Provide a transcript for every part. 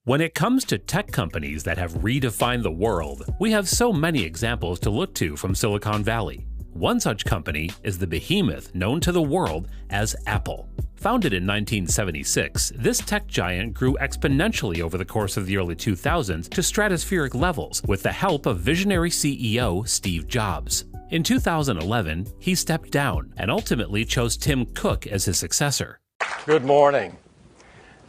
When it comes to tech companies that have redefined the world, we have so many examples to look to from Silicon Valley. One such company is the behemoth known to the world as Apple. Founded in 1976, this tech giant grew exponentially over the course of the early 2000s to stratospheric levels with the help of visionary CEO Steve Jobs. In 2011, he stepped down and ultimately chose Tim Cook as his successor. Good morning.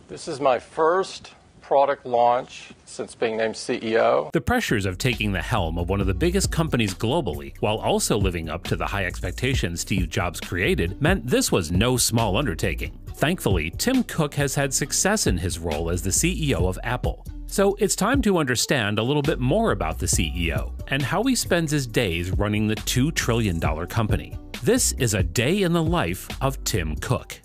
This is my first product launch since being named CEO. The pressures of taking the helm of one of the biggest companies globally, while also living up to the high expectations Steve Jobs created, meant this was no small undertaking. Thankfully, Tim Cook has had success in his role as the CEO of Apple. So it's time to understand a little bit more about the CEO and how he spends his days running the $2 trillion company. This is a day in the life of Tim Cook.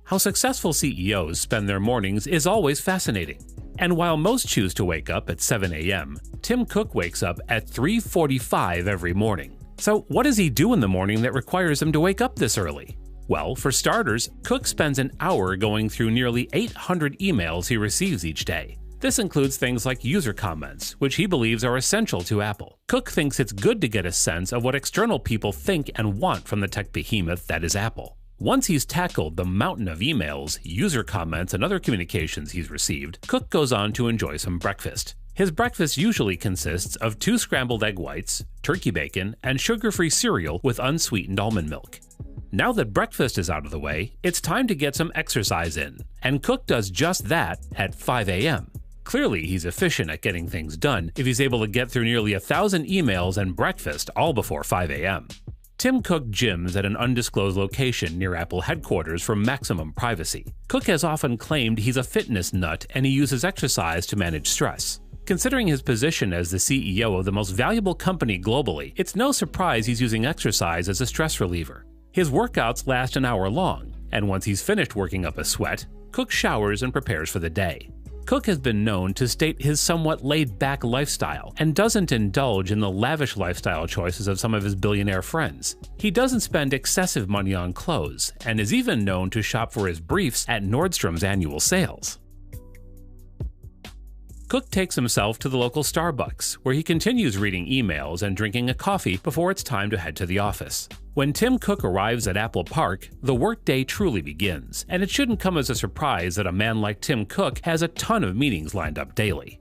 How successful CEOs spend their mornings is always fascinating. And while most choose to wake up at 7 a.m., Tim Cook wakes up at 3:45 every morning. So what does he do in the morning that requires him to wake up this early? Well, for starters, Cook spends an hour going through nearly 800 emails he receives each day. This includes things like user comments, which he believes are essential to Apple. Cook thinks it's good to get a sense of what external people think and want from the tech behemoth that is Apple. Once he's tackled the mountain of emails, user comments, and other communications he's received, Cook goes on to enjoy some breakfast. His breakfast usually consists of 2 scrambled egg whites, turkey bacon, and sugar-free cereal with unsweetened almond milk. Now that breakfast is out of the way, it's time to get some exercise in, and Cook does just that at 5 a.m. Clearly, he's efficient at getting things done if he's able to get through nearly 1,000 emails and breakfast all before 5 a.m. Tim Cook gyms at an undisclosed location near Apple headquarters for maximum privacy. Cook has often claimed he's a fitness nut and he uses exercise to manage stress. Considering his position as the CEO of the most valuable company globally, it's no surprise he's using exercise as a stress reliever. His workouts last an hour long, and once he's finished working up a sweat, Cook showers and prepares for the day. Cook has been known to state his somewhat laid-back lifestyle and doesn't indulge in the lavish lifestyle choices of some of his billionaire friends. He doesn't spend excessive money on clothes and is even known to shop for his briefs at Nordstrom's annual sales. Cook takes himself to the local Starbucks, where he continues reading emails and drinking a coffee before it's time to head to the office. When Tim Cook arrives at Apple Park, the workday truly begins, and it shouldn't come as a surprise that a man like Tim Cook has a ton of meetings lined up daily.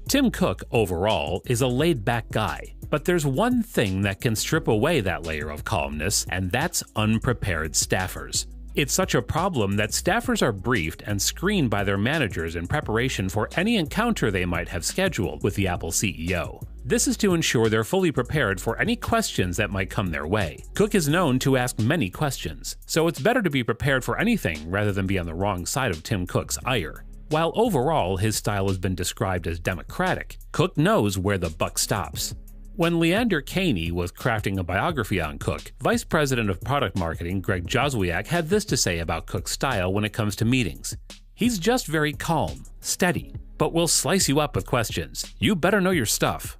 Tim Cook, overall, is a laid-back guy, but there's one thing that can strip away that layer of calmness, and that's unprepared staffers. It's such a problem that staffers are briefed and screened by their managers in preparation for any encounter they might have scheduled with the Apple CEO. This is to ensure they're fully prepared for any questions that might come their way. Cook is known to ask many questions, so it's better to be prepared for anything rather than be on the wrong side of Tim Cook's ire. While overall his style has been described as democratic, Cook knows where the buck stops. When Leander Kahney was crafting a biography on Cook, Vice President of Product Marketing Greg Joswiak had this to say about Cook's style when it comes to meetings. He's just very calm, steady, but will slice you up with questions. You better know your stuff.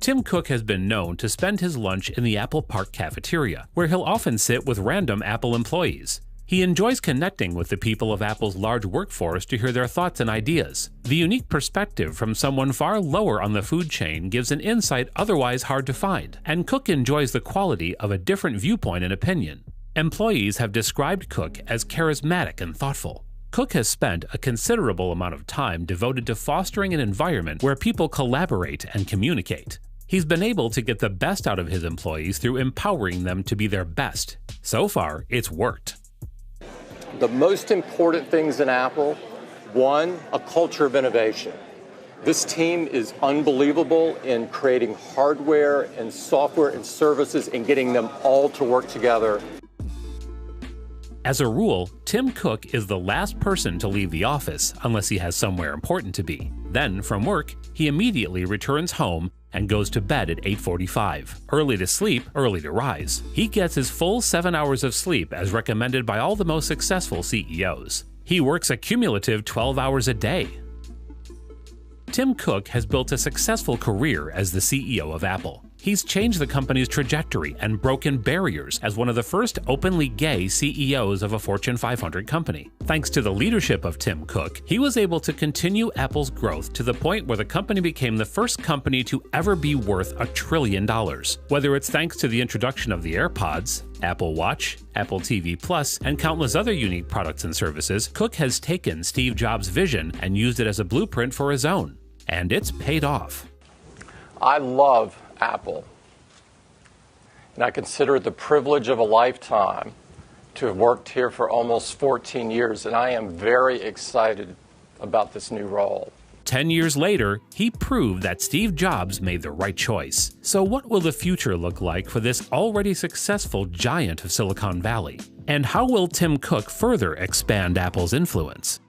Tim Cook has been known to spend his lunch in the Apple Park cafeteria, where he'll often sit with random Apple employees. He enjoys connecting with the people of Apple's large workforce to hear their thoughts and ideas. The unique perspective from someone far lower on the food chain gives an insight otherwise hard to find, and Cook enjoys the quality of a different viewpoint and opinion. Employees have described Cook as charismatic and thoughtful. Cook has spent a considerable amount of time devoted to fostering an environment where people collaborate and communicate. He's been able to get the best out of his employees through empowering them to be their best. So far, it's worked. The most important things in Apple, one, a culture of innovation. This team is unbelievable in creating hardware and software and services and getting them all to work together. As a rule, Tim Cook is the last person to leave the office unless he has somewhere important to be. Then, from work, he immediately returns home and goes to bed at 8:45. Early to sleep, early to rise. He gets his full 7 hours of sleep as recommended by all the most successful CEOs. He works a cumulative 12 hours a day. Tim Cook has built a successful career as the CEO of Apple. He's changed the company's trajectory and broken barriers as one of the first openly gay CEOs of a Fortune 500 company. Thanks to the leadership of Tim Cook, he was able to continue Apple's growth to the point where the company became the first company to ever be worth $1 trillion. Whether it's thanks to the introduction of the AirPods, Apple Watch, Apple TV Plus, and countless other unique products and services, Cook has taken Steve Jobs' vision and used it as a blueprint for his own. And it's paid off. I love Apple, and I consider it the privilege of a lifetime to have worked here for almost 14 years, and I am very excited about this new role. 10 years later, he proved that Steve Jobs made the right choice. So what will the future look like for this already successful giant of Silicon Valley? And how will Tim Cook further expand Apple's influence?